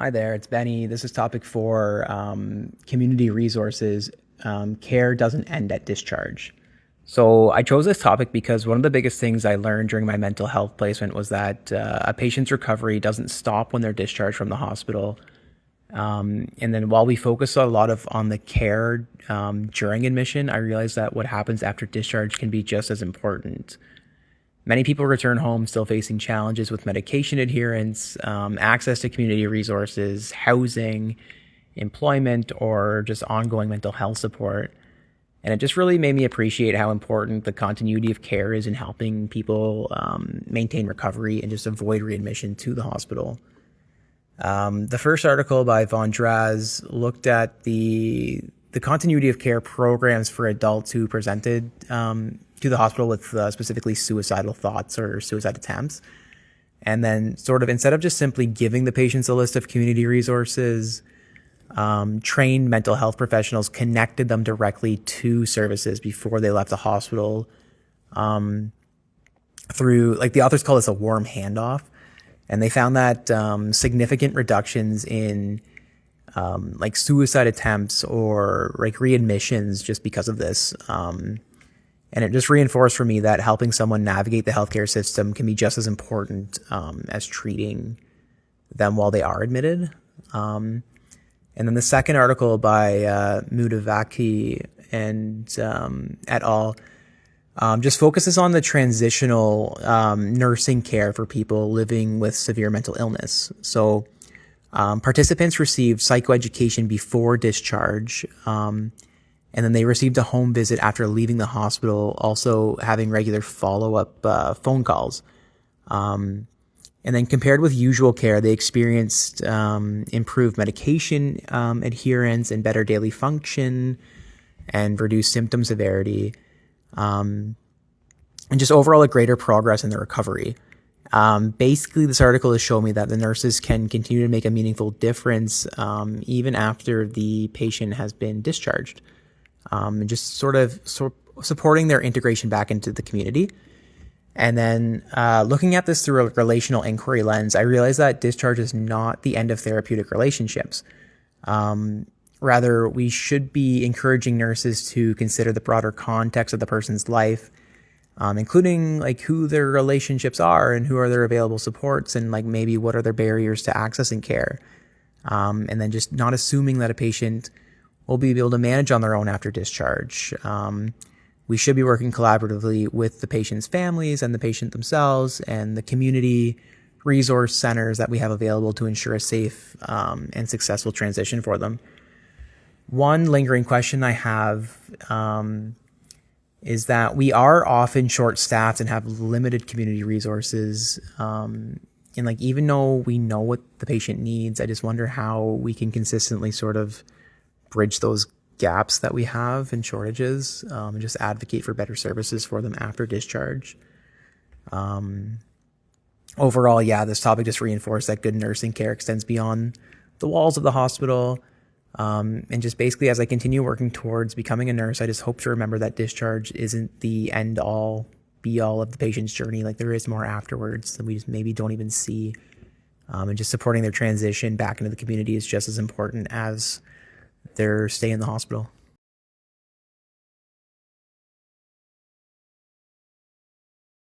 Hi there, it's Benny. This is topic 4, community resources. Care doesn't end at discharge. So I chose this topic because one of the biggest things I learned during my mental health placement was that a patient's recovery doesn't stop when they're discharged from the hospital. And then while we focus a lot on the care during admission, I realized that what happens after discharge can be just as important. Many people return home still facing challenges with medication adherence, access to community resources, housing, employment, or just ongoing mental health support. And it just really made me appreciate how important the continuity of care is in helping people maintain recovery and just avoid readmission to the hospital. The first article by Von Draz looked at the continuity of care programs for adults who presented to the hospital with specifically suicidal thoughts or suicide attempts. And then sort of instead of just simply giving the patients a list of community resources, trained mental health professionals connected them directly to services before they left the hospital through, like the authors call this a warm handoff. And they found that significant reductions in like suicide attempts or like readmissions just because of this. And it just reinforced for me that helping someone navigate the healthcare system can be just as important as treating them while they are admitted. And then the second article by Mudavaki and et al. Just focuses on the transitional nursing care for people living with severe mental illness. So participants received psychoeducation before discharge, and then they received a home visit after leaving the hospital, also having regular follow-up phone calls. And then compared with usual care, they experienced improved medication adherence and better daily function and reduced symptom severity. And just overall a greater progress in their recovery. Basically, this article has shown me that the nurses can continue to make a meaningful difference even after the patient has been discharged, and just sort of supporting their integration back into the community. And then looking at this through a relational inquiry lens, I realized that discharge is not the end of therapeutic relationships. Rather, we should be encouraging nurses to consider the broader context of the person's life, including like who their relationships are and who are their available supports and like maybe what are their barriers to accessing care. And then just not assuming that a patient will be able to manage on their own after discharge. We should be working collaboratively with the patient's families and the patient themselves and the community resource centers that we have available to ensure a safe and successful transition for them. One lingering question I have is that we are often short-staffed and have limited community resources. And like even though we know what the patient needs, I just wonder how we can consistently sort of bridge those gaps that we have and shortages, and just advocate for better services for them after discharge. Overall, yeah, this topic just reinforced that good nursing care extends beyond the walls of the hospital. And just basically, as I continue working towards becoming a nurse, I just hope to remember that discharge isn't the end all be all of the patient's journey. Like there is more afterwards that we just maybe don't even see. And just supporting their transition back into the community is just as important as their stay in the hospital.